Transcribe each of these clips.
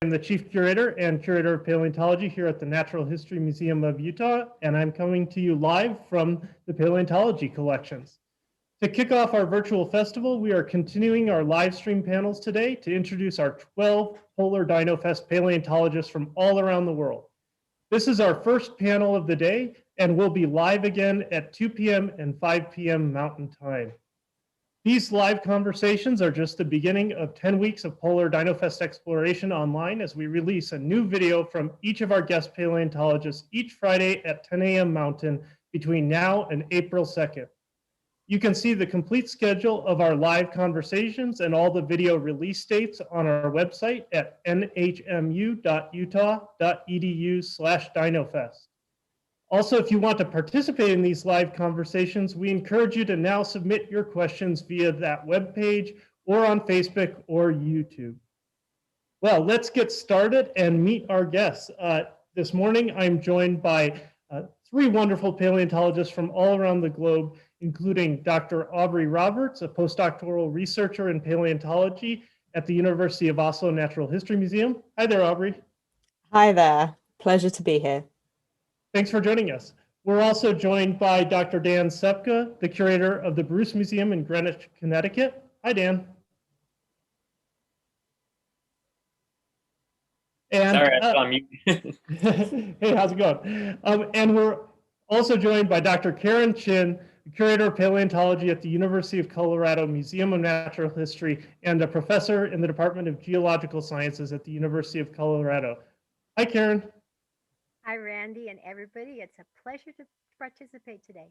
I'm the Chief Curator and Curator of Paleontology here at the Natural History Museum of Utah, and I'm coming to you live from the Paleontology collections. To kick off our virtual festival, we are continuing our live stream panels today to introduce our 12 Polar DinoFest paleontologists from all around the world. This is our first panel of the day, and we'll be live again at 2 p.m. and 5 p.m. Mountain Time. These live conversations are just the beginning of 10 weeks of Polar DinoFest exploration online as we release a new video from each of our guest paleontologists each Friday at 10 a.m. Mountain between now and April 2nd. You can see the complete schedule of our live conversations and all the video release dates on our website at nhmu.utah.edu/DinoFest. Also, if you want to participate in these live conversations, we encourage you to now submit your questions via that webpage or on Facebook or YouTube. Well, let's get started and meet our guests. This morning, I'm joined by three wonderful paleontologists from all around the globe, including Dr. Aubrey Roberts, a postdoctoral researcher in paleontology at the University of Oslo Natural History Museum. Hi there, Aubrey. Hi there. Pleasure to be here. Thanks for joining us. We're also joined by Dr. Dan Ksepka, the curator of the Bruce Museum in Greenwich, Connecticut. Hi, Dan. And, sorry, I saw mute. hey, how's it going? And we're also joined by Dr. Karen Chin, curator of paleontology at the University of Colorado Museum of Natural History and a professor in the Department of Geological Sciences at the University of Colorado. Hi, Karen. Hi, Randy and everybody. It's a pleasure to participate today.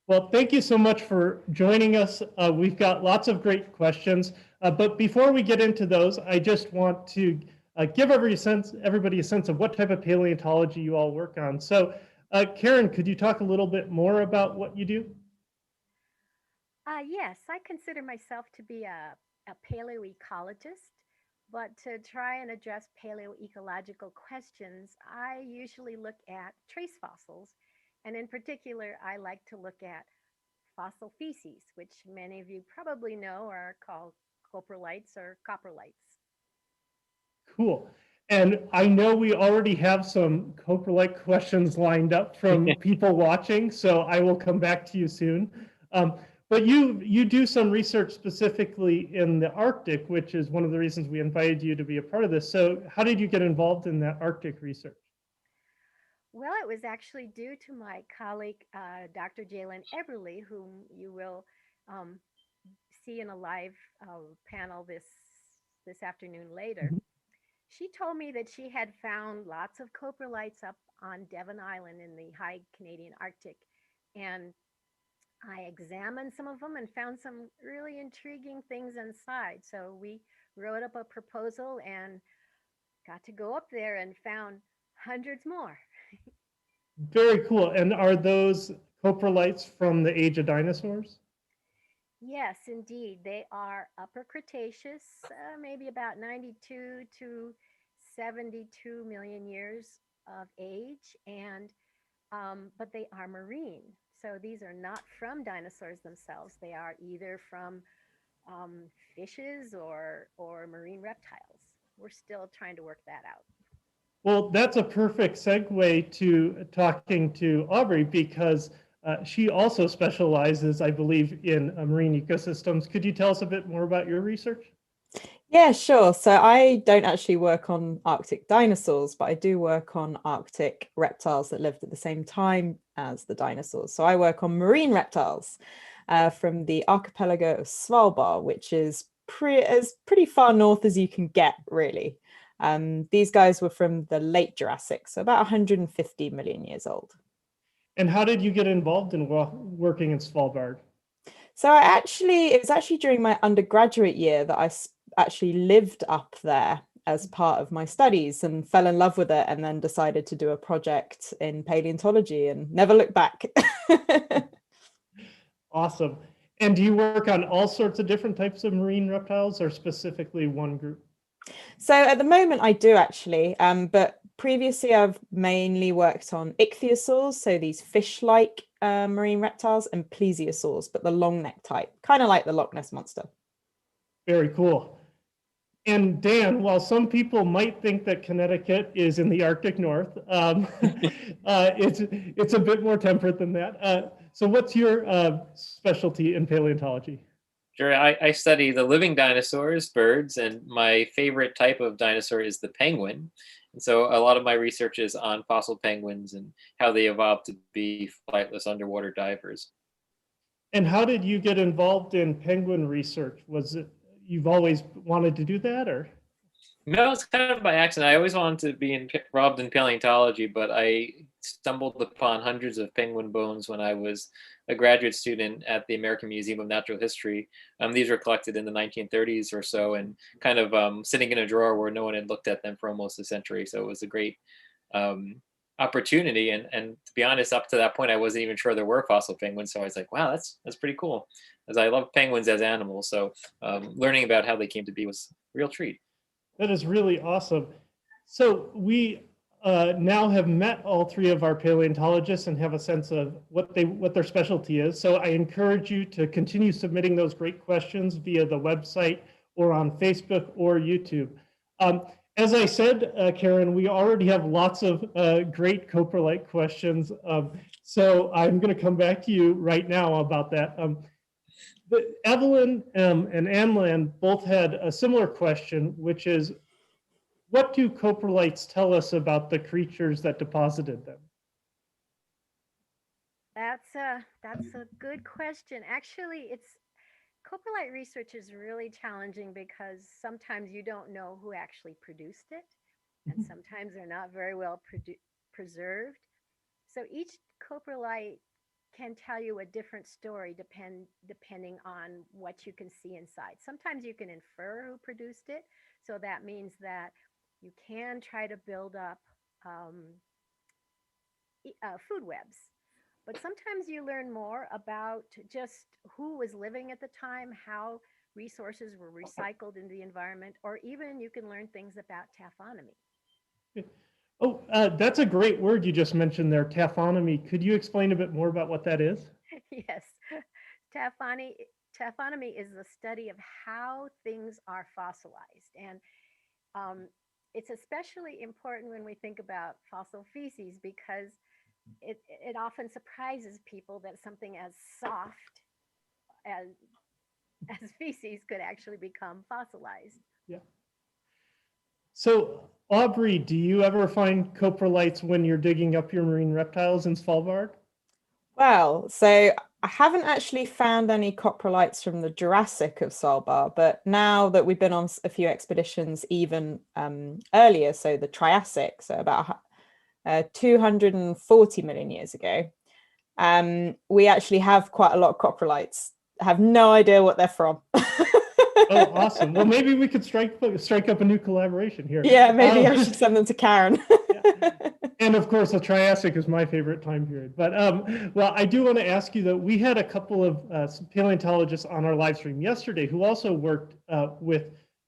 Well, thank you so much for joining us. We've got lots of great questions, but before we get into those, I just want to give everybody a sense of what type of paleontology you all work on. So, Karen, could you talk a little bit more about what you do? Yes, I consider myself to be a paleoecologist. But to try and address paleoecological questions, I usually look at trace fossils. And in particular, I like to look at fossil feces, which many of you probably know are called coprolites or coprolites. Cool. And I know we already have some coprolite questions lined up from people watching, so I will come back to you soon. But you do some research specifically in the Arctic, which is one of the reasons we invited you to be a part of this. So how did you get involved in that Arctic research? Well, it was actually due to my colleague, Dr. Jalen Eberly, whom you will see in a live panel this afternoon later. Mm-hmm. She told me that she had found lots of coprolites up on Devon Island in the high Canadian Arctic. And I examined some of them and found some really intriguing things inside. So we wrote up a proposal and got to go up there and found hundreds more. Very cool. And are those coprolites from the age of dinosaurs? Yes, indeed. They are Upper Cretaceous, maybe about 92 to 72 million years of age, and but they are marine. So these are not from dinosaurs themselves. They are either from fishes or marine reptiles. We're still trying to work that out. Well, that's a perfect segue to talking to Aubrey because she also specializes, I believe, in marine ecosystems. Could you tell us a bit more about your research? Yeah, sure. So I don't actually work on Arctic dinosaurs, but I do work on Arctic reptiles that lived at the same time as the dinosaurs. So I work on marine reptiles from the archipelago of Svalbard, which is pretty far north as you can get, really. These guys were from the late Jurassic, so about 150 million years old. And how did you get involved in working in Svalbard? So it was actually during my undergraduate year that I actually lived up there as part of my studies and fell in love with it, and then decided to do a project in paleontology and never looked back. Awesome. And do you work on all sorts of different types of marine reptiles or specifically one group? So at the moment I do actually, but previously I've mainly worked on Ichthyosaurs, so these fish-like marine reptiles, and Plesiosaurs, but the long neck type, kind of like the Loch Ness Monster. Very cool. And Dan, while some people might think that Connecticut is in the Arctic North, it's a bit more temperate than that. So what's your specialty in paleontology? Sure, I study the living dinosaurs, birds, and my favorite type of dinosaur is the penguin. And so a lot of my research is on fossil penguins and how they evolved to be flightless underwater divers. And how did you get involved in penguin research? Was it you've always wanted to do that, or? No, it's kind of by accident. I always wanted to be involved in paleontology, but I stumbled upon hundreds of penguin bones when I was a graduate student at the American Museum of Natural History. These were collected in the 1930s or so, and kind of sitting in a drawer where no one had looked at them for almost a century. So it was a great opportunity. And to be honest, up to that point, I wasn't even sure there were fossil penguins. So I was like, wow, that's pretty cool, as I love penguins as animals. So learning about how they came to be was a real treat. That is really awesome. So we now have met all three of our paleontologists and have a sense of what their specialty is. So I encourage you to continue submitting those great questions via the website or on Facebook or YouTube. As I said, Karen, we already have lots of great coprolite questions. So I'm going to come back to you right now about that. Evelyn and Anlan both had a similar question, which is, what do coprolites tell us about the creatures that deposited them? That's a good question. Actually, coprolite research is really challenging because sometimes you don't know who actually produced it, and sometimes they're not very well preserved. So each coprolite can tell you a different story depending on what you can see inside. Sometimes you can infer who produced it, so that means that you can try to build up food webs. But sometimes you learn more about just who was living at the time, how resources were recycled in the environment, or even you can learn things about taphonomy. Oh, that's a great word you just mentioned there, taphonomy. Could you explain a bit more about what that is? Yes. Taphonomy is the study of how things are fossilized. And it's especially important when we think about fossil feces because it often surprises people that something as soft as feces could actually become fossilized. Yeah. So, Aubrey, do you ever find coprolites when you're digging up your marine reptiles in Svalbard? Well, so I haven't actually found any coprolites from the Jurassic of Svalbard, but now that we've been on a few expeditions even earlier, so the Triassic, so about 240 million years ago, we actually have quite a lot of coprolites. I have no idea what they're from. Oh, awesome. Well, maybe we could strike up a new collaboration here. Yeah, maybe I should send them to Karen. Yeah. And of course, the Triassic is my favorite time period. But well, I do want to ask you that we had a couple of paleontologists on our live stream yesterday who also worked with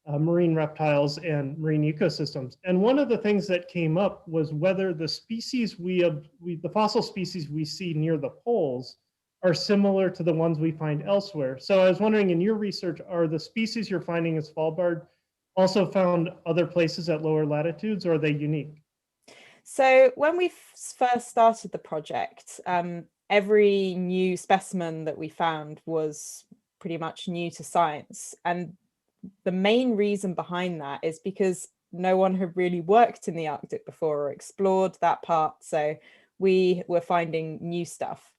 marine reptiles and marine ecosystems. And one of the things that came up was whether the species the fossil species we see near the poles are similar to the ones we find elsewhere. So I was wondering, in your research, are the species you're finding in Svalbard also found other places at lower latitudes, or are they unique? So when we first started the project, every new specimen that we found was pretty much new to science. And the main reason behind that is because no one had really worked in the Arctic before or explored that part. So we were finding new stuff.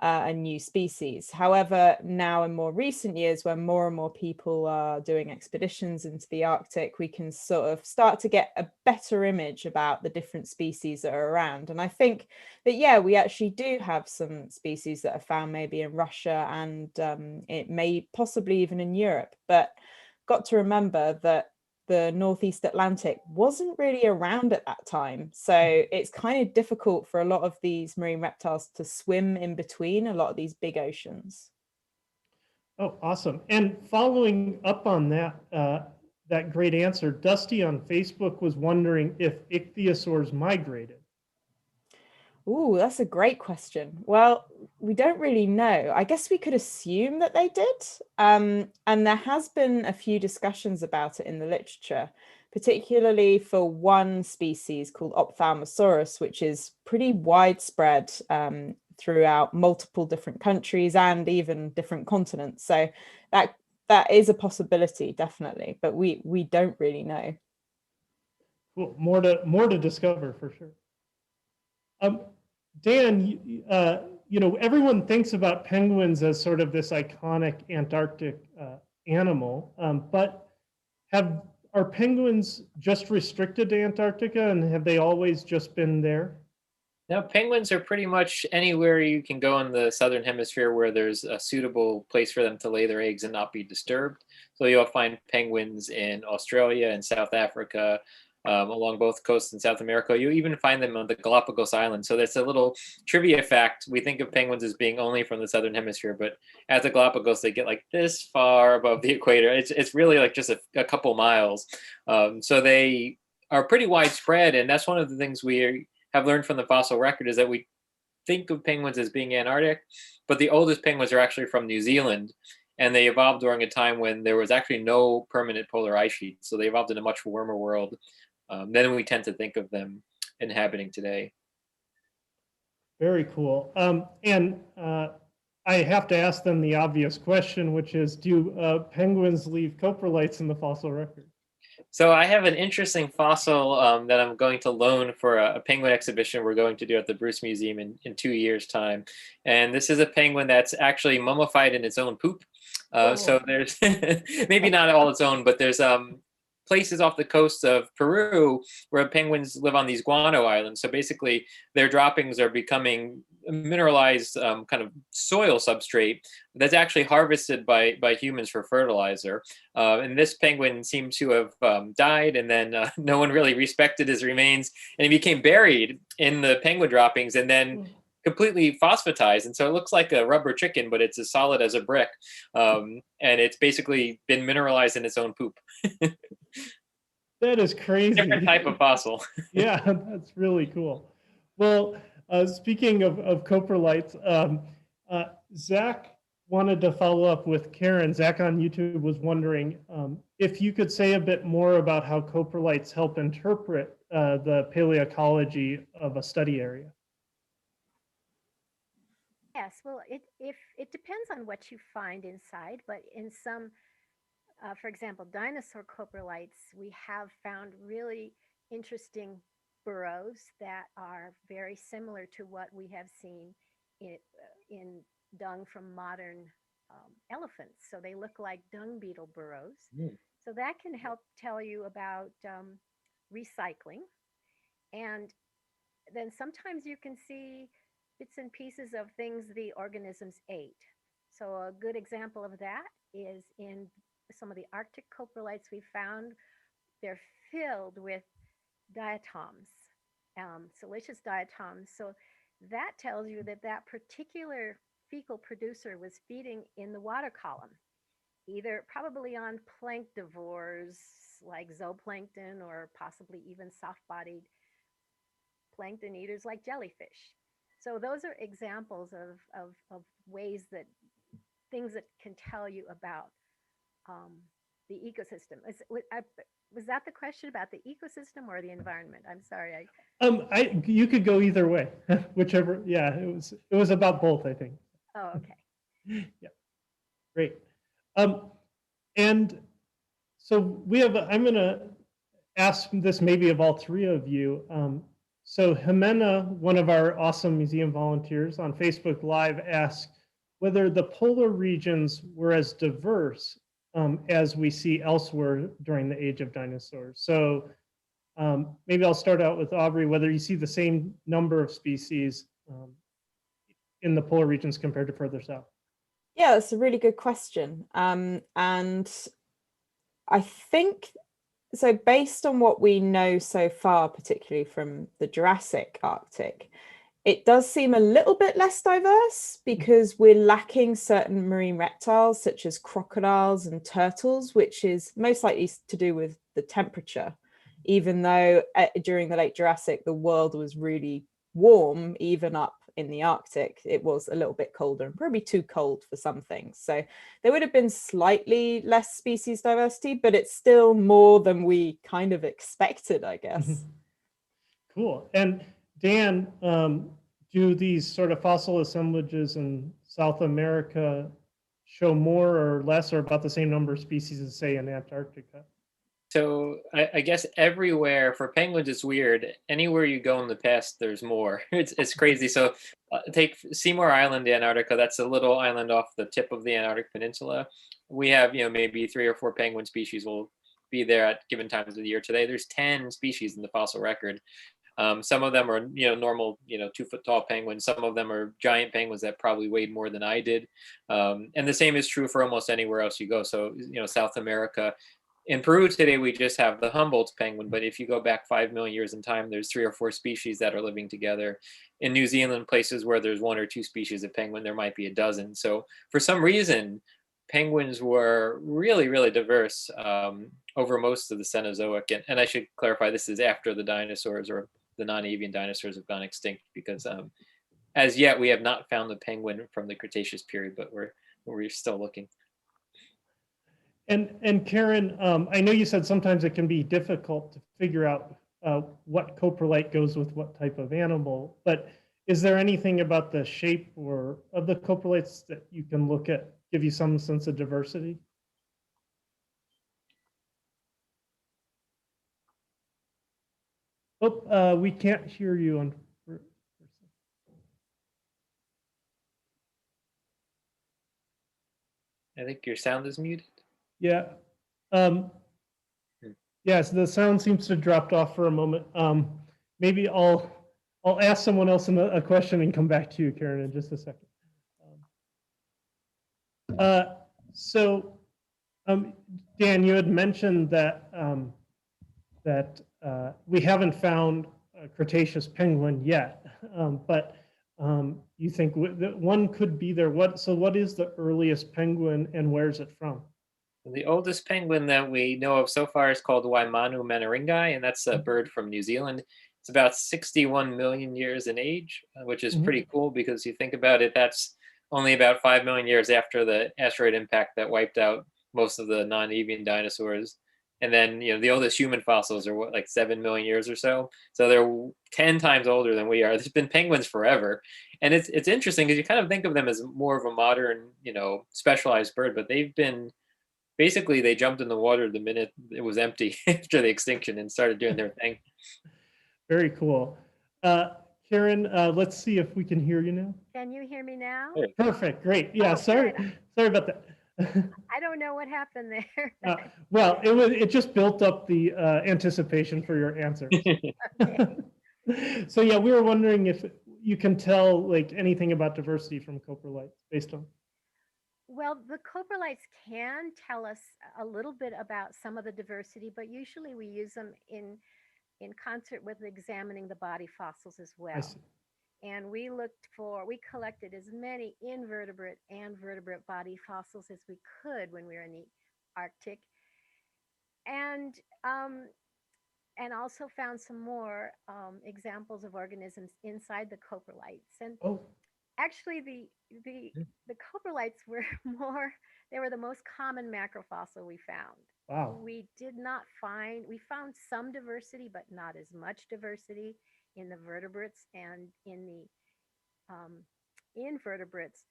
And new species. However, now in more recent years, when more and more people are doing expeditions into the Arctic, we can sort of start to get a better image about the different species that are around. And I think that, yeah, we actually do have some species that are found maybe in Russia and it may possibly even in Europe. But got to remember that the Northeast Atlantic wasn't really around at that time. So it's kind of difficult for a lot of these marine reptiles to swim in between a lot of these big oceans. Oh, awesome. And following up on that, that great answer, Dusty on Facebook was wondering if ichthyosaurs migrated. Ooh, that's a great question. Well, we don't really know. I guess we could assume that they did. And there has been a few discussions about it in the literature, particularly for one species called Ophthalmosaurus, which is pretty widespread throughout multiple different countries and even different continents. So that is a possibility, definitely, but we don't really know. Cool. More to discover for sure. Dan, everyone thinks about penguins as sort of this iconic Antarctic animal, but are penguins just restricted to Antarctica, and have they always just been there? No, penguins are pretty much anywhere you can go in the southern hemisphere where there's a suitable place for them to lay their eggs and not be disturbed. So you'll find penguins in Australia and South Africa, along both coasts in South America. You even find them on the Galapagos Islands. So that's a little trivia fact. We think of penguins as being only from the southern hemisphere, but at the Galapagos, they get like this far above the equator. It's really like just a couple miles. So they are pretty widespread, and that's one of the things we have learned from the fossil record, is that we think of penguins as being Antarctic, but the oldest penguins are actually from New Zealand, and they evolved during a time when there was actually no permanent polar ice sheet. So they evolved in a much warmer world than we tend to think of them inhabiting today. Very cool. And I have to ask them the obvious question, which is, do penguins leave coprolites in the fossil record? So I have an interesting fossil that I'm going to loan for a penguin exhibition we're going to do at the Bruce Museum in 2 years' time. And this is a penguin that's actually mummified in its own poop. So there's maybe not all its own, but there's places off the coast of Peru where penguins live on these guano islands. So basically their droppings are becoming mineralized kind of soil substrate that's actually harvested by humans for fertilizer. And this penguin seemed to have died, and then no one really respected his remains, and he became buried in the penguin droppings and then completely phosphatized. And so it looks like a rubber chicken, but it's as solid as a brick. And it's basically been mineralized in its own poop. That is crazy. Different type of fossil. Yeah, that's really cool. Well, speaking of coprolites, Zach wanted to follow up with Karen. Zach on YouTube was wondering if you could say a bit more about how coprolites help interpret the paleoecology of a study area. Yes, well, it depends on what you find inside, but in some, for example, dinosaur coprolites, we have found really interesting burrows that are very similar to what we have seen in dung from modern elephants. So they look like dung beetle burrows. So that can help tell you about recycling. And then sometimes you can see bits and pieces of things the organisms ate. So a good example of that is in some of the Arctic coprolites we found. They're filled with diatoms, siliceous diatoms. So that tells you that that particular fecal producer was feeding in the water column, either probably on planktivores like zooplankton or possibly even soft-bodied plankton eaters like jellyfish. So those are examples of ways that things that can tell you about the ecosystem. Was that the question about the ecosystem or the environment? I'm sorry. You could go either way, whichever. Yeah, it was about both, I think. Oh, okay. Yeah, great. And so we have. I'm going to ask this maybe of all three of you. So Jimena, one of our awesome museum volunteers on Facebook Live, asked whether the polar regions were as diverse as we see elsewhere during the age of dinosaurs. So maybe I'll start out with Aubrey, whether you see the same number of species in the polar regions compared to further south. Yeah, that's a really good question. And I think, so based on what we know so far, particularly from the Jurassic Arctic, it does seem a little bit less diverse because we're lacking certain marine reptiles such as crocodiles and turtles, which is most likely to do with the temperature. Even though during the late Jurassic, the world was really warm, even up in the Arctic, it was a little bit colder and probably too cold for some things. So there would have been slightly less species diversity, but it's still more than we kind of expected, I guess. Cool. And Dan, do these sort of fossil assemblages in South America show more or less or about the same number of species as, say, in Antarctica? So I guess everywhere for penguins, it's weird. Anywhere you go in the past, there's more. It's crazy. So take Seymour Island, Antarctica. That's a little island off the tip of the Antarctic Peninsula. We have, maybe 3 or 4 penguin species will be there at given times of the year. Today, there's 10 species in the fossil record. Some of them are, normal, 2-foot tall penguins. Some of them are giant penguins that probably weighed more than I did. And the same is true for almost anywhere else you go. So, South America. In Peru today, we just have the Humboldt penguin, but if you go back 5 million years in time, there's 3 or 4 species that are living together. In New Zealand, places where there's 1 or 2 species of penguin, there might be a dozen. So for some reason, penguins were really, really diverse over most of the Cenozoic. And I should clarify, this is after the dinosaurs or the non-avian dinosaurs have gone extinct, because as yet we have not found the penguin from the Cretaceous period, but we're still looking. And Karen, I know you said sometimes it can be difficult to figure out what coprolite goes with what type of animal, but is there anything about the shape or of the coprolites that you can look at, give you some sense of diversity? Oh, we can't hear you on. I think your sound is muted. Yeah. Yes, the sound seems to have dropped off for a moment. Maybe I'll ask someone else a question and come back to you, Karen, in just a second. Dan, you had mentioned that we haven't found a Cretaceous penguin yet, but you think that one could be there. What is the earliest penguin and where's it from? The oldest penguin that we know of so far is called Waimanu manneringi, and that's a bird from New Zealand. It's about 61 million years in age, which is pretty cool because you think about it, that's only about 5 million years after the asteroid impact that wiped out most of the non-avian dinosaurs. And then, the oldest human fossils are like 7 million years or so. So they're 10 times older than we are. There's been penguins forever. And it's interesting because you kind of think of them as more of a modern, specialized bird, but basically they jumped in the water the minute it was empty after the extinction and started doing their thing. Very cool. Karen, let's see if we can hear you now. Can you hear me now? Perfect, great. Yeah, sorry about that. I don't know what happened there. Well, it just built up the anticipation for your answers. So yeah, we were wondering if you can tell like anything about diversity from coprolites based on. Well, the coprolites can tell us a little bit about some of the diversity, but usually we use them in concert with examining the body fossils as well. And we collected as many invertebrate and vertebrate body fossils as we could when we were in the Arctic. And also found some more examples of organisms inside the coprolites. And actually, the coprolites were the most common macrofossil we found. Wow. We found some diversity, but not as much diversity in the vertebrates and in the invertebrates.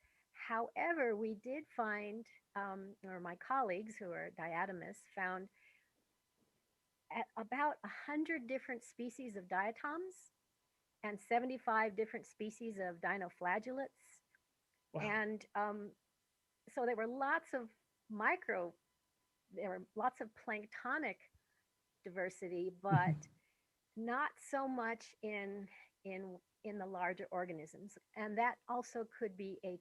However, we did find, or my colleagues who are diatomists found about 100 different species of diatoms and 75 different species of dinoflagellates. Wow. And so there were lots of planktonic diversity, but not so much in the larger organisms. And that also could be a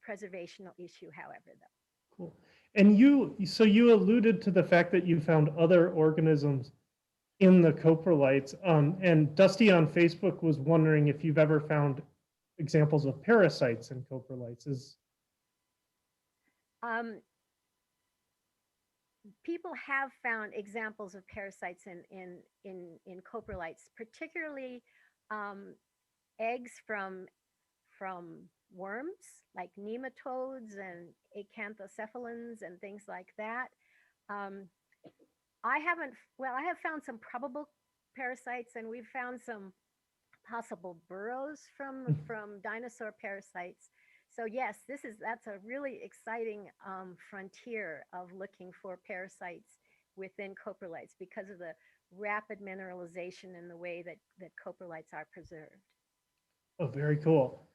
preservational issue, however, though. Cool. And you alluded to the fact that you found other organisms in the coprolites. And Dusty on Facebook was wondering if you've ever found examples of parasites in coprolites. People have found examples of parasites in coprolites, particularly eggs from from worms like nematodes and acanthocephalans and things like that. I have found some probable parasites, and we've found some possible burrows from dinosaur parasites. So yes, that's a really exciting frontier of looking for parasites within coprolites because of the rapid mineralization and the way that coprolites are preserved. Oh, very cool.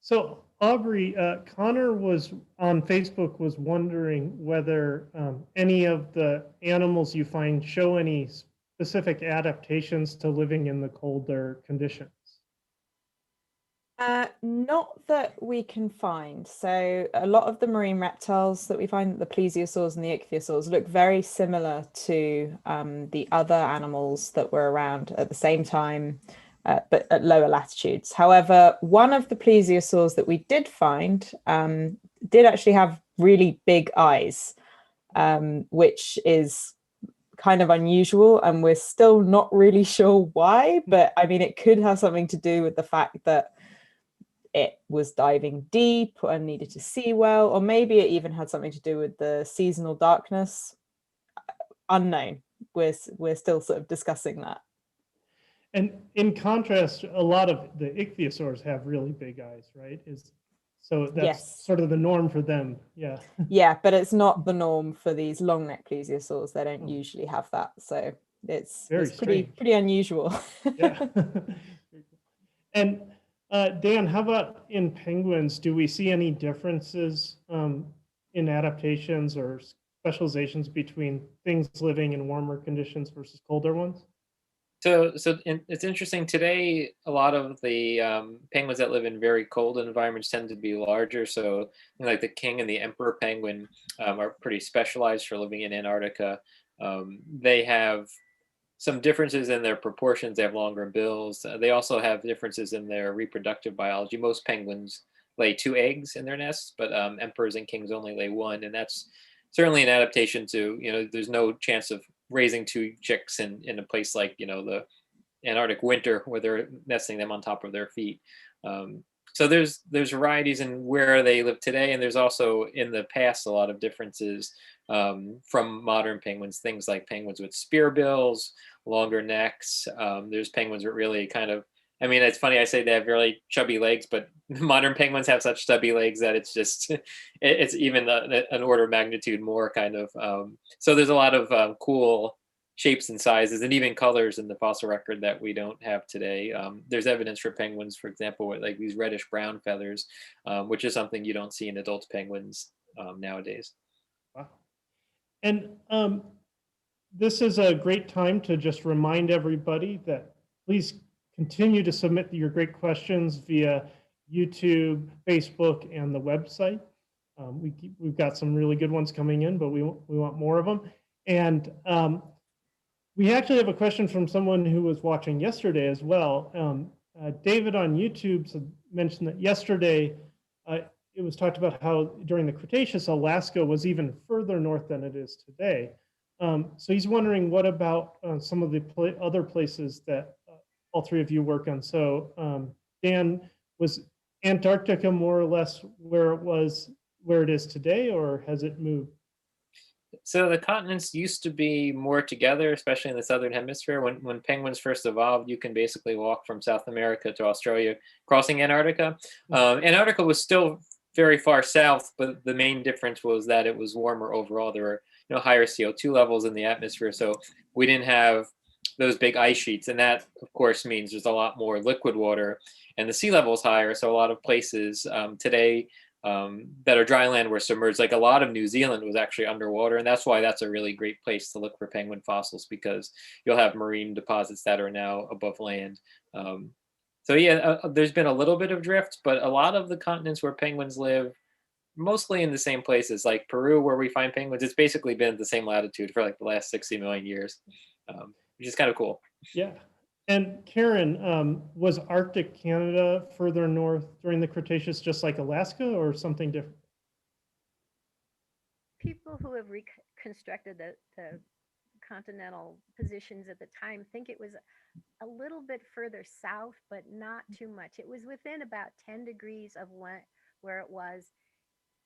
So Aubrey, Connor was on Facebook was wondering whether any of the animals you find show any specific adaptations to living in the colder conditions. Not that we can find. So a lot of the marine reptiles that we find, the plesiosaurs and the ichthyosaurs, look very similar to the other animals that were around at the same time, but at lower latitudes. However, one of the plesiosaurs that we did find did actually have really big eyes, which is kind of unusual, and we're still not really sure why. But I mean, it could have something to do with the fact that it was diving deep and needed to see well, or maybe it even had something to do with the seasonal darkness. Unknown. We're still sort of discussing that. And in contrast, a lot of the ichthyosaurs have really big eyes, right? So that's Yes. sort of the norm for them. Yeah. Yeah, but it's not the norm for these long neck plesiosaurs. They don't usually have that. So it's pretty unusual. Yeah. And Dan, how about in penguins? Do we see any differences in adaptations or specializations between things living in warmer conditions versus colder ones? So it's interesting. Today, a lot of the penguins that live in very cold environments tend to be larger. So, like the king and the emperor penguin are pretty specialized for living in Antarctica. They have some differences in their proportions. They have longer bills. They also have differences in their reproductive biology. Most penguins lay 2 eggs in their nests, but emperors and kings only lay 1, and that's certainly an adaptation to, there's no chance of raising 2 chicks in a place like, the Antarctic winter where they're nesting them on top of their feet. So there's varieties in where they live today, and there's also in the past a lot of differences from modern penguins. Things like penguins with spear bills, longer necks. There's penguins with really kind of, I mean, it's funny I say they have really chubby legs, but modern penguins have such stubby legs that it's just, it's even an order of magnitude more kind of. So there's a lot of cool shapes and sizes and even colors in the fossil record that we don't have today. There's evidence for penguins, for example, with like these reddish brown feathers, which is something you don't see in adult penguins nowadays. Wow. And this is a great time to just remind everybody that please continue to submit your great questions via YouTube, Facebook, and the website. We've got some really good ones coming in, but we want more of them. And we actually have a question from someone who was watching yesterday as well. David on YouTube mentioned that yesterday it was talked about how during the Cretaceous, Alaska was even further north than it is today. So he's wondering, what about some of the other places that all three of you work on? So Dan, was Antarctica more or less where it is today, or has it moved? So the continents used to be more together, especially in the southern hemisphere. When penguins first evolved, you can basically walk from South America to Australia, crossing Antarctica. Antarctica was still very far south, but the main difference was that it was warmer overall. There were higher CO2 levels in the atmosphere, so we didn't have those big ice sheets, and that of course means there's a lot more liquid water, and the sea level is higher. So a lot of places today that are dry land were submerged. Like a lot of New Zealand was actually underwater, and that's why that's a really great place to look for penguin fossils, because you'll have marine deposits that are now above land. So yeah, there's been a little bit of drift, but a lot of the continents where penguins live, mostly in the same places, like Peru, where we find penguins, it's basically been at the same latitude for like the last 60 million years, which is kind of cool. Yeah. And Karen, was Arctic Canada further north during the Cretaceous, just like Alaska, or something different? People who have reconstructed the intercontinental positions at the time think it was a little bit further south, but not too much. It was within about 10 degrees of where it was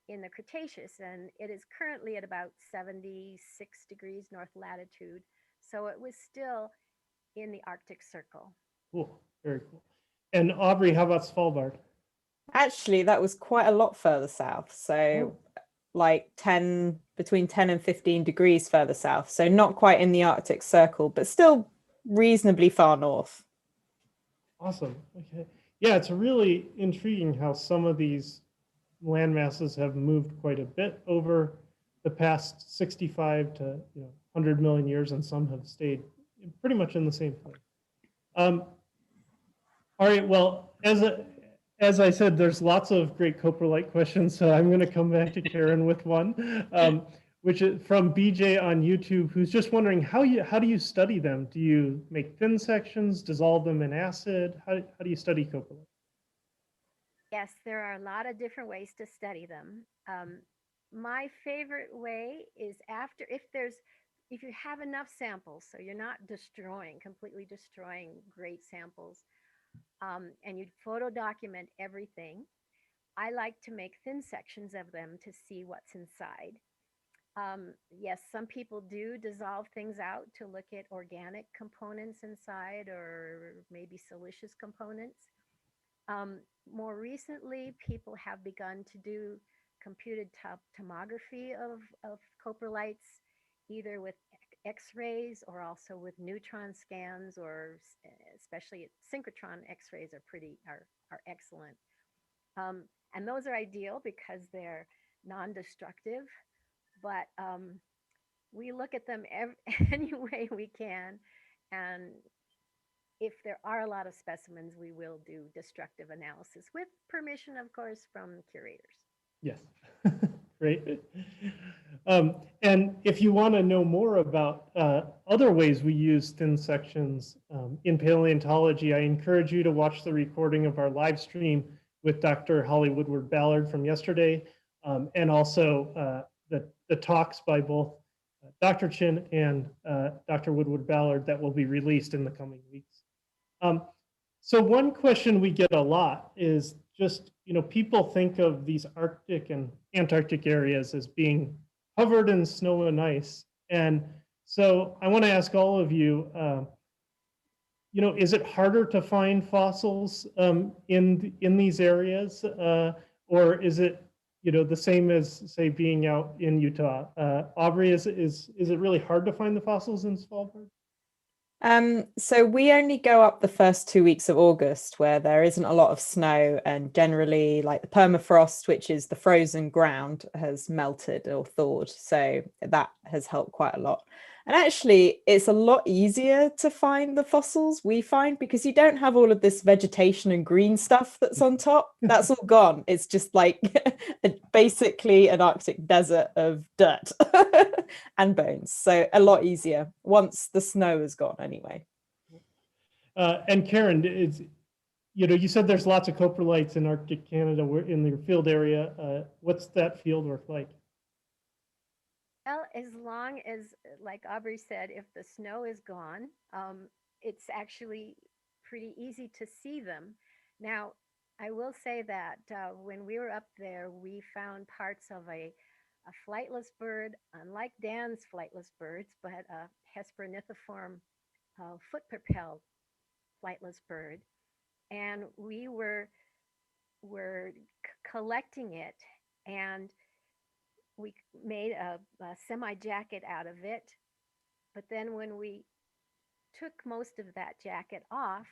in the Cretaceous, and it is currently at about 76 degrees north latitude. So it was still in the Arctic Circle. Cool, very cool. And Aubrey, how about Svalbard? Actually, that was quite a lot further south. So like between 10 and 15 degrees further south. So not quite in the Arctic Circle, but still reasonably far north. Awesome. Okay. Yeah, it's really intriguing how some of these land masses have moved quite a bit over the past 65 to 100 million years, and some have stayed pretty much in the same place. All right, well, as I said, there's lots of great coprolite questions, so I'm going to come back to Karen with one, which is from BJ on YouTube, who's just wondering how do you study them? Do you make thin sections, dissolve them in acid? How do you study coprolite? Yes, there are a lot of different ways to study them. My favorite way is if you have enough samples, so you're not completely destroying great samples, and you photo document everything. I like to make thin sections of them to see what's inside. Yes, some people do dissolve things out to look at organic components inside, or maybe siliceous components. More recently, people have begun to do computed tomography of coprolites, either with X-rays or also with neutron scans, or especially synchrotron X-rays are excellent. And those are ideal because they're non-destructive, but we look at them any way we can, and if there are a lot of specimens, we will do destructive analysis with permission, of course, from curators. Yes, great. And if you want to know more about other ways we use thin sections in paleontology, I encourage you to watch the recording of our live stream with Dr. Holly Woodward-Ballard from yesterday, and also the talks by both Dr. Chin and Dr. Woodward-Ballard that will be released in the coming weeks. So one question we get a lot is just, people think of these Arctic and Antarctic areas as being covered in snow and ice. And so I want to ask all of you, is it harder to find fossils in these areas? Or is it, the same as, say, being out in Utah? Aubrey, is it really hard to find the fossils in Svalbard? So we only go up the first 2 weeks of August, where there isn't a lot of snow, and generally like the permafrost, which is the frozen ground, has melted or thawed. So that has helped quite a lot. And actually, it's a lot easier to find the fossils we find, because you don't have all of this vegetation and green stuff that's on top. That's all gone. It's just like basically an Arctic desert of dirt and bones. So a lot easier once the snow is gone anyway. And Karen, you said there's lots of coprolites in Arctic Canada. We're in your field area. What's that field work like? Well, as long as, like Aubrey said, if the snow is gone, it's actually pretty easy to see them. Now, I will say that when we were up there, we found parts of a flightless bird, unlike Dan's flightless birds, but a Hesperonythiform foot-propelled flightless bird. And we were collecting it, and we made a semi-jacket out of it. But then when we took most of that jacket off,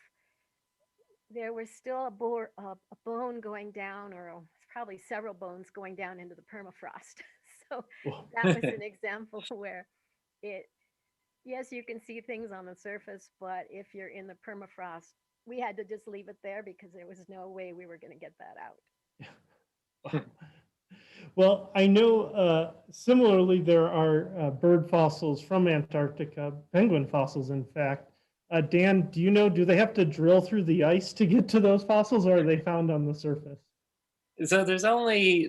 there was still a bone going down, or probably several bones going down into the permafrost. So that was an example where yes, you can see things on the surface, but if you're in the permafrost, we had to just leave it there because there was no way we were going to get that out. Well, I know similarly there are bird fossils from Antarctica, penguin fossils, in fact. Dan, do they have to drill through the ice to get to those fossils, or are they found on the surface? So there's only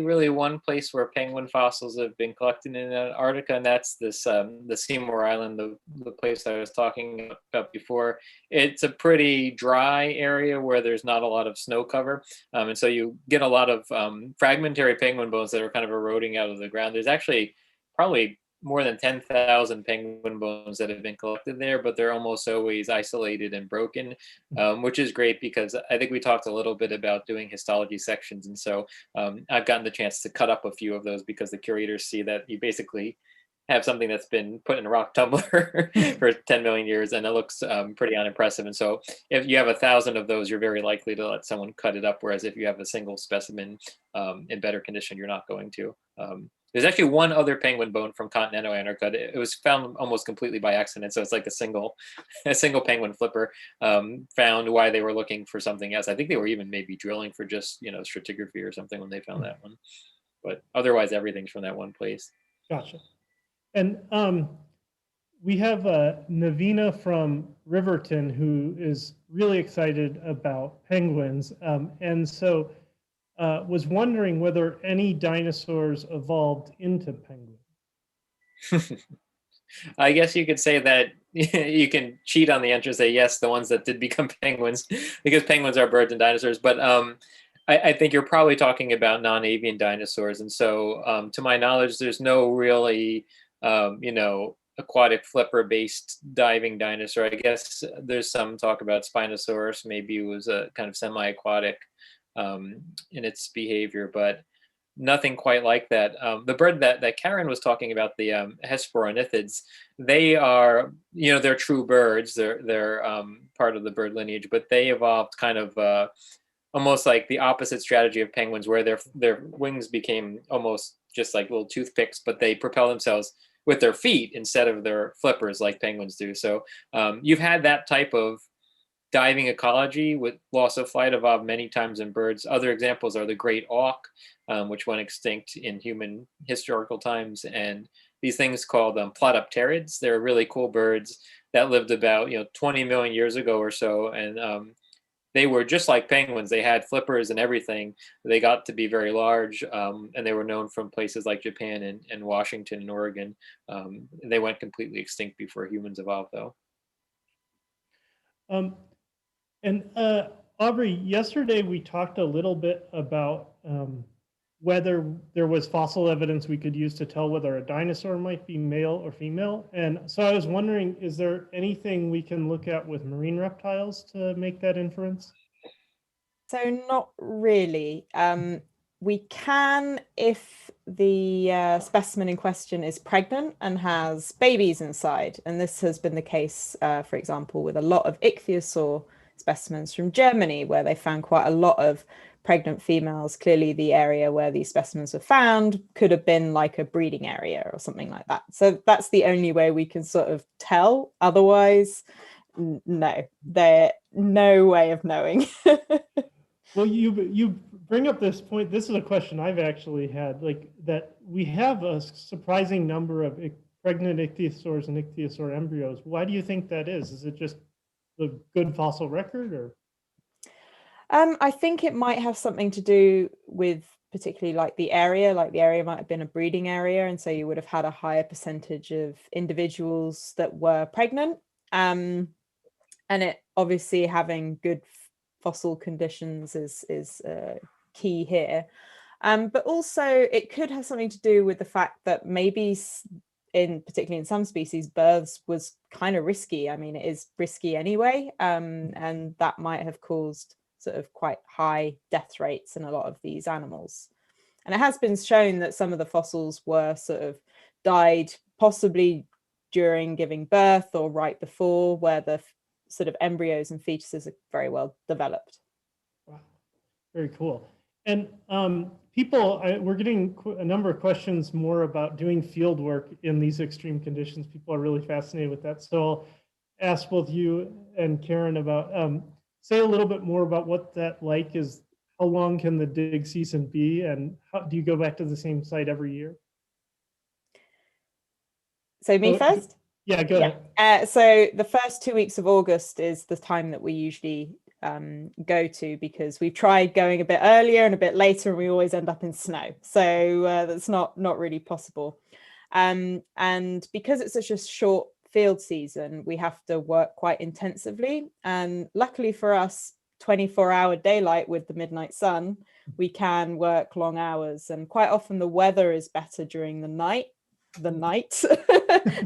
really one place where penguin fossils have been collected in Antarctica, and that's this the Seymour Island, the place I was talking about before. It's a pretty dry area where there's not a lot of snow cover, and so you get a lot of fragmentary penguin bones that are kind of eroding out of the ground. There's actually probably more than 10,000 penguin bones that have been collected there, but they're almost always isolated and broken, which is great because I think we talked a little bit about doing histology sections. And so I've gotten the chance to cut up a few of those because the curators see that you basically have something that's been put in a rock tumbler for 10 million years and it looks pretty unimpressive. And so if you have 1,000 of those, you're very likely to let someone cut it up. Whereas if you have a single specimen in better condition, you're not going to. There's actually one other penguin bone from continental Antarctica. It was found almost completely by accident, so it's like a single penguin flipper found while they were looking for something else. I think they were even maybe drilling for just stratigraphy or something when they found that one. But otherwise, everything's from that one place. Gotcha. And we have Navina from Riverton who is really excited about penguins, and so. Was wondering whether any dinosaurs evolved into penguins. I guess you could say that you can cheat on the answer, say yes, the ones that did become penguins, because penguins are birds and dinosaurs. But I think you're probably talking about non-avian dinosaurs. And so to my knowledge, there's no really, aquatic flipper-based diving dinosaur. I guess there's some talk about Spinosaurus. Maybe it was a kind of semi-aquatic in its behavior, but nothing quite like that. The bird that Karen was talking about, the Hesperonithids, they are, they're true birds. They're part of the bird lineage, but they evolved kind of almost like the opposite strategy of penguins, where their wings became almost just like little toothpicks, but they propel themselves with their feet instead of their flippers like penguins do. So you've had that type of diving ecology with loss of flight evolved many times in birds. Other examples are the great auk, which went extinct in human historical times, and these things called plotopterids. They're really cool birds that lived about 20 million years ago or so, and they were just like penguins. They had flippers and everything. They got to be very large, and they were known from places like Japan and Washington and Oregon. They went completely extinct before humans evolved, though. And Aubrey, yesterday we talked a little bit about whether there was fossil evidence we could use to tell whether a dinosaur might be male or female. And so I was wondering, is there anything we can look at with marine reptiles to make that inference? So not really. We can if the specimen in question is pregnant and has babies inside. And this has been the case, for example, with a lot of ichthyosaur specimens from Germany, where they found quite a lot of pregnant females. Clearly the area where these specimens were found could have been like a breeding area or something like that. So that's the only way we can sort of tell. Otherwise, no, there's no way of knowing. Well, you bring up this point. This is a question I've actually had, like that we have a surprising number of pregnant ichthyosaurs and ichthyosaur embryos. Why do you think that is? Is it just the good fossil record, or? I think it might have something to do with particularly like the area might have been a breeding area, and so you would have had a higher percentage of individuals that were pregnant, and it obviously having good fossil conditions is key here, but also it could have something to do with the fact that maybe particularly in some species, births was kind of risky. I mean, it is risky anyway, and that might have caused sort of quite high death rates in a lot of these animals. And it has been shown that some of the fossils were sort of died possibly during giving birth or right before, where the sort of embryos and fetuses are very well developed. Wow, very cool. And we're getting a number of questions more about doing field work in these extreme conditions. People are really fascinated with that. So I'll ask both you and Karen about, say a little bit more about what that like is. How long can the dig season be, and how do you go back to the same site every year? So me first? Yeah, go ahead. So the first 2 weeks of August is the time that we usually go to, because we've tried going a bit earlier and a bit later and we always end up in snow. So that's not really possible. And because it's such a short field season, we have to work quite intensively. And luckily for us, 24-hour daylight with the midnight sun, we can work long hours. And quite often the weather is better during the night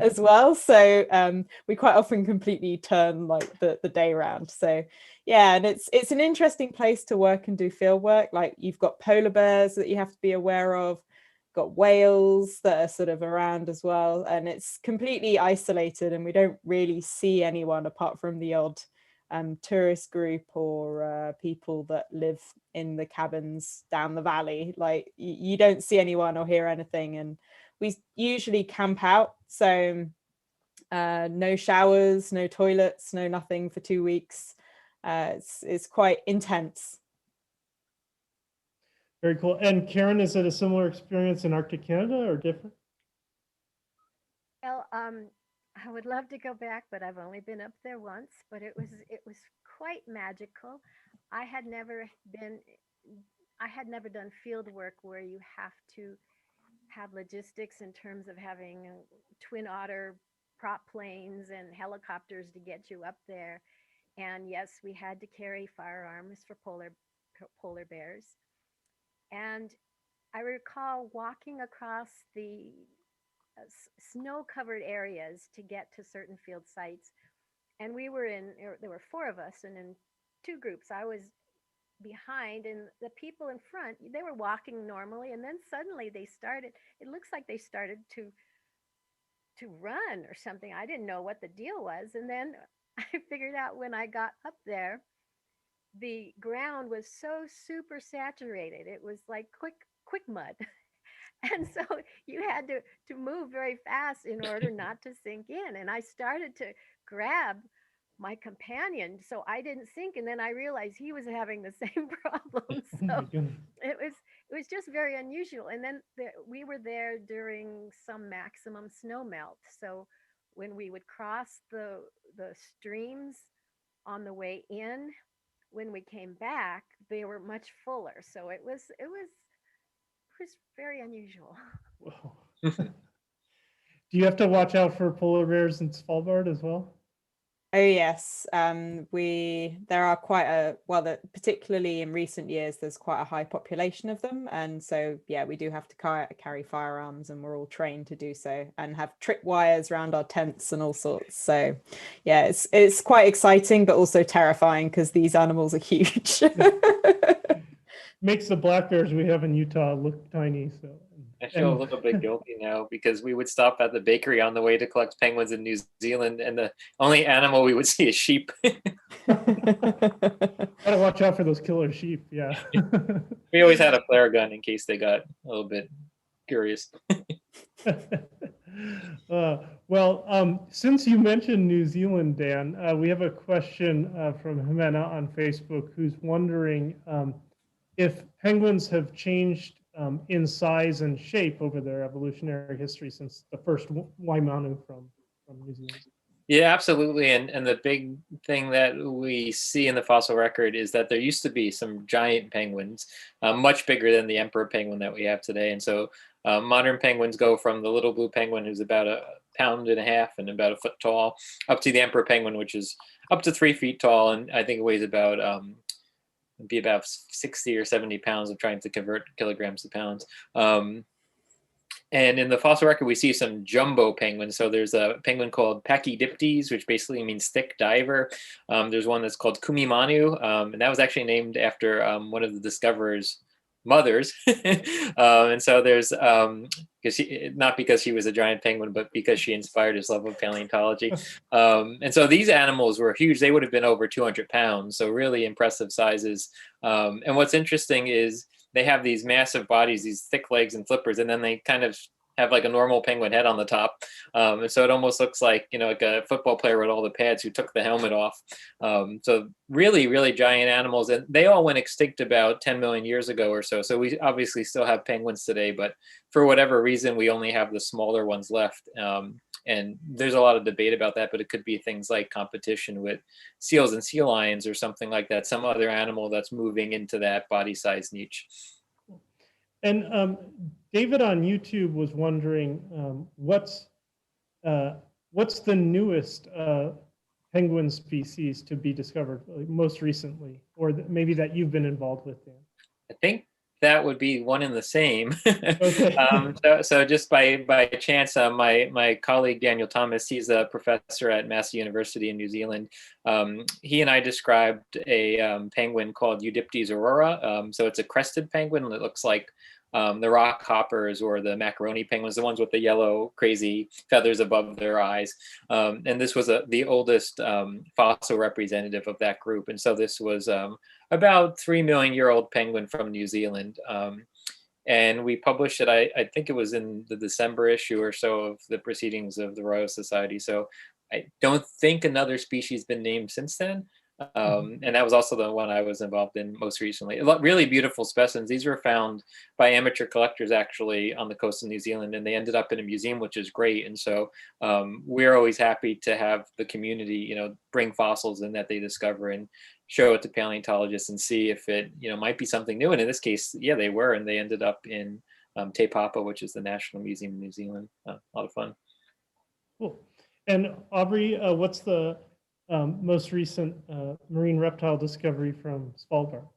as well. So we quite often completely turn like the day round. So yeah, and it's an interesting place to work and do field work. Like you've got polar bears that you have to be aware of, got whales that are sort of around as well, and it's completely isolated and we don't really see anyone apart from the odd tourist group or people that live in the cabins down the valley. Like you don't see anyone or hear anything, and we usually camp out, so no showers, no toilets, no nothing for 2 weeks. It's quite intense. Very cool. And Karen, is it a similar experience in Arctic Canada or different? Well, I would love to go back, but I've only been up there once. But it was quite magical. I had never done field work where you have to have logistics in terms of having twin otter prop planes and helicopters to get you up there. And yes, we had to carry firearms for polar bears. And I recall walking across the snow-covered areas to get to certain field sites. And there were 4 of us, and in 2 groups. I was behind, and the people in front, they were walking normally, and then suddenly it looks like they started to run or something. I didn't know what the deal was. And then I figured out when I got up there, the ground was so super saturated. It was like quick mud. And so you had to move very fast in order not to sink in. And I started to grab my companion so I didn't sink. And then I realized he was having the same problem. So it was just very unusual. And then we were there during some maximum snow melt. So when we would cross the streams on the way in, when we came back, they were much fuller. So it was very unusual. Whoa. Do you have to watch out for polar bears in Svalbard as well? Oh yes, there are particularly in recent years, there's quite a high population of them, and so yeah, we do have to carry firearms, and we're all trained to do so, and have trip wires around our tents and all sorts. So yeah, it's quite exciting, but also terrifying because these animals are huge. Makes the black bears we have in Utah look tiny. So I feel a little bit guilty now because we would stop at the bakery on the way to collect penguins in New Zealand, and the only animal we would see is sheep. Gotta watch out for those killer sheep. Yeah. We always had a flare gun in case they got a little bit curious. Since you mentioned New Zealand, Dan, we have a question from Jimena on Facebook who's wondering if penguins have changed in size and shape over their evolutionary history since the first Waimanu from New Zealand. Yeah, absolutely. And the big thing that we see in the fossil record is that there used to be some giant penguins, much bigger than the emperor penguin that we have today. And so modern penguins go from the little blue penguin, who's about 1.5 pounds and about 1 foot tall, up to the emperor penguin, which is up to 3 feet tall. And I think it weighs about 60 or 70 pounds. I'm trying to convert kilograms to pounds. And in the fossil record, we see some jumbo penguins. So there's a penguin called Pachydiptes, which basically means thick diver. There's one that's called Kumimanu, and that was actually named after one of the discoverers' mothers. And so there's, not because she was a giant penguin, but because she inspired his love of paleontology. And so these animals were huge. They would have been over 200 pounds. So really impressive sizes. And what's interesting is they have these massive bodies, these thick legs and flippers, and then they kind of have like a normal penguin head on the top. And so it almost looks like, like a football player with all the pads who took the helmet off. So really, really giant animals. And they all went extinct about 10 million years ago or so. So we obviously still have penguins today, but for whatever reason, we only have the smaller ones left. And there's a lot of debate about that, but it could be things like competition with seals and sea lions or something like that, some other animal that's moving into that body size niche. And David on YouTube was wondering what's the newest penguin species to be discovered most recently, or maybe that you've been involved with, Dan? I think that would be one and the same. Okay. So just by chance, my colleague Daniel Thomas, he's a professor at Massey University in New Zealand. He and I described a penguin called Eudiptes aurora. So it's a crested penguin that looks like the rock hoppers or the macaroni penguins, the ones with the yellow crazy feathers above their eyes. And this was the oldest fossil representative of that group. And so this was about 3 million year old penguin from New Zealand. And we published it, I think it was in the December issue or so of the Proceedings of the Royal Society. So I don't think another species has been named since then. And that was also the one I was involved in most recently. Really beautiful specimens. These were found by amateur collectors actually on the coast of New Zealand, and they ended up in a museum, which is great. And so we're always happy to have the community, bring fossils in that they discover and show it to paleontologists and see if it, might be something new. And in this case, yeah, they were, and they ended up in Te Papa, which is the National Museum of New Zealand. A lot of fun. Cool. And Aubrey, what's the most recent marine reptile discovery from Svalbard?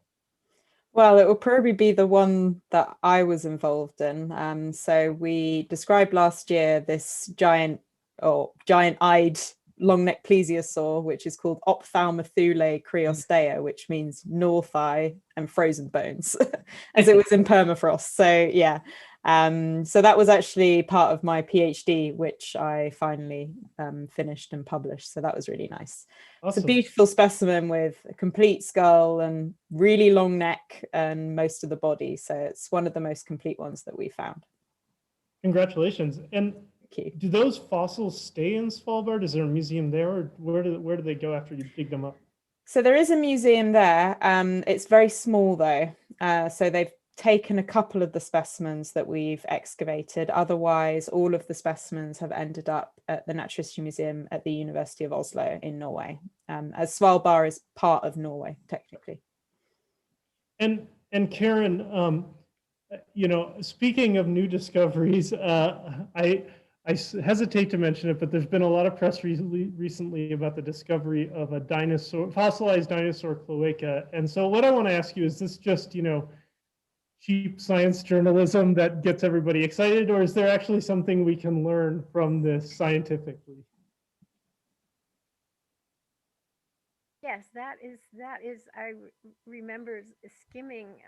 Well, it will probably be the one that I was involved in. So we described last year this giant-eyed long-necked plesiosaur, which is called Ophthalmothule creostea, which means north eye and frozen bones, as it was in permafrost. So yeah. So that was actually part of my PhD, which I finally finished and published. So that was really nice. Awesome. It's a beautiful specimen with a complete skull and really long neck and most of the body. So it's one of the most complete ones that we found. Congratulations. And do those fossils stay in Svalbard? Is there a museum there, or where do they go after you dig them up? So there is a museum there. It's very small though. So they've taken a couple of the specimens that we've excavated. Otherwise, all of the specimens have ended up at the Natural History Museum at the University of Oslo in Norway, as Svalbard is part of Norway, technically. And Karen, speaking of new discoveries, I hesitate to mention it, but there's been a lot of press recently about the discovery of a fossilized dinosaur cloaca. And so what I want to ask you, is this just, cheap science journalism that gets everybody excited, or is there actually something we can learn from this scientifically? Yes, that is. I remember skimming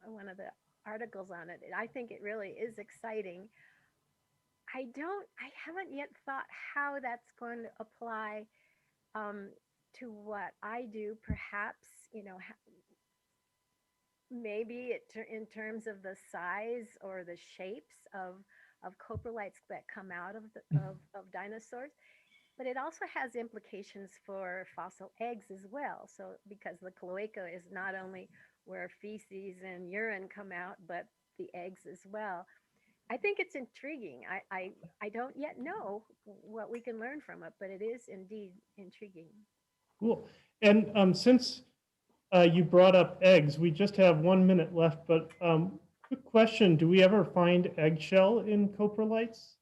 one of the articles on it. I think it really is exciting. I haven't yet thought how that's going to apply to what I do. Perhaps, maybe in terms of the size or the shapes of coprolites that come out of dinosaurs. But it also has implications for fossil eggs as well. So because the cloaca is not only where feces and urine come out, but the eggs as well. I think it's intriguing. I don't yet know what we can learn from it, but it is indeed intriguing. Cool. And since you brought up eggs, we just have 1 minute left, but quick question, do we ever find eggshell in coprolites?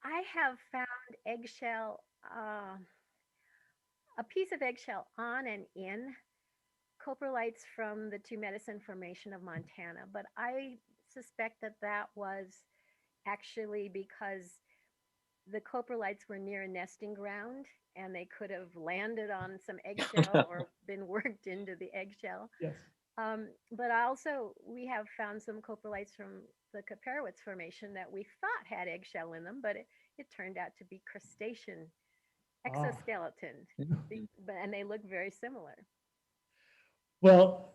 I have found eggshell, a piece of eggshell on and in coprolites from the Two Medicine Formation of Montana, but I suspect that was actually because the coprolites were near a nesting ground and they could have landed on some eggshell or been worked into the eggshell. Yes. But also we have found some coprolites from the Coprolites Formation that we thought had eggshell in them, but it turned out to be crustacean exoskeleton, and they look very similar. Well,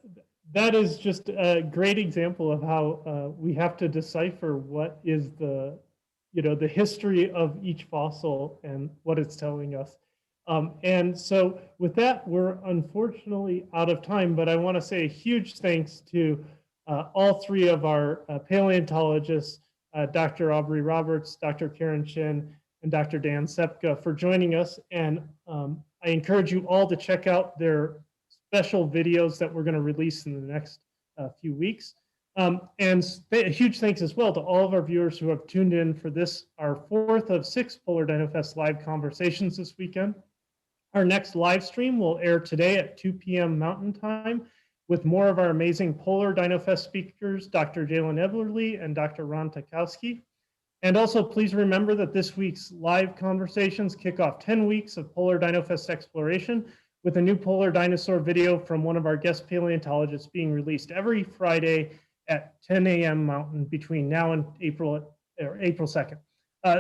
that is just a great example of how we have to decipher what is the history of each fossil and what it's telling us. And so with that, we're unfortunately out of time, but I want to say a huge thanks to all three of our paleontologists, Dr. Aubrey Roberts, Dr. Karen Chin, and Dr. Dan Ksepka for joining us. And I encourage you all to check out their special videos that we're going to release in the next few weeks. And a huge thanks as well to all of our viewers who have tuned in for this, our 4th of 6 Polar DinoFest live conversations this weekend. Our next live stream will air today at 2 p.m. Mountain Time with more of our amazing Polar DinoFest speakers, Dr. Jalen Everly and Dr. Ron Takowski. And also please remember that this week's live conversations kick off 10 weeks of Polar DinoFest exploration with a new polar dinosaur video from one of our guest paleontologists being released every Friday at 10 a.m. Mountain between now and April 2nd.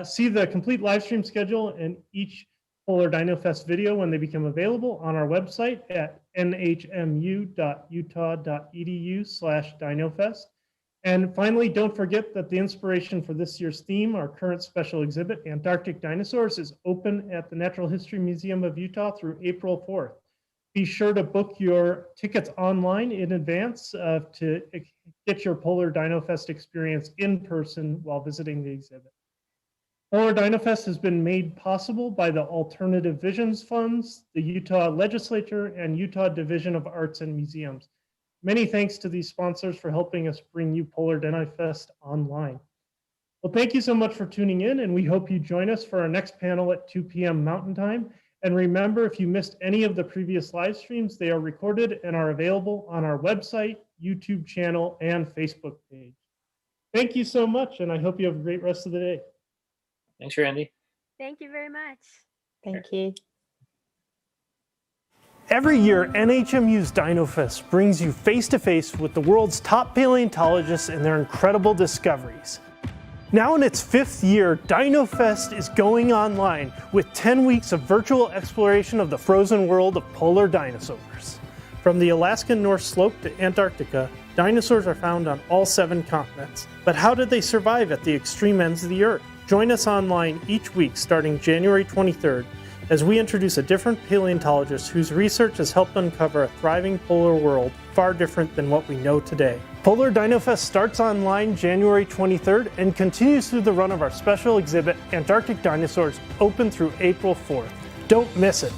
See the complete live stream schedule and each Polar DinoFest video when they become available on our website at nhmu.utah.edu/DinoFest. And finally, don't forget that the inspiration for this year's theme, our current special exhibit, Antarctic Dinosaurs, is open at the Natural History Museum of Utah through April 4th. Be sure to book your tickets online in advance to get your Polar DinoFest experience in person while visiting the exhibit. Polar DinoFest has been made possible by the Alternative Visions Funds, the Utah Legislature, and Utah Division of Arts and Museums. Many thanks to these sponsors for helping us bring you Polar DinoFest online. Well, thank you so much for tuning in, and we hope you join us for our next panel at 2 p.m. Mountain Time. And remember, if you missed any of the previous live streams, they are recorded and are available on our website, YouTube channel, and Facebook page. Thank you so much, and I hope you have a great rest of the day. Thanks, Randy. Thank you very much. Thank you. Every year, NHMU's DinoFest brings you face-to-face with the world's top paleontologists and their incredible discoveries. Now in its 5th year, DinoFest is going online with 10 weeks of virtual exploration of the frozen world of polar dinosaurs. From the Alaskan North Slope to Antarctica, dinosaurs are found on all 7 continents. But how did they survive at the extreme ends of the Earth? Join us online each week starting January 23rd as we introduce a different paleontologist whose research has helped uncover a thriving polar world far different than what we know today. Polar DinoFest starts online January 23rd and continues through the run of our special exhibit, Antarctic Dinosaurs, open through April 4th. Don't miss it.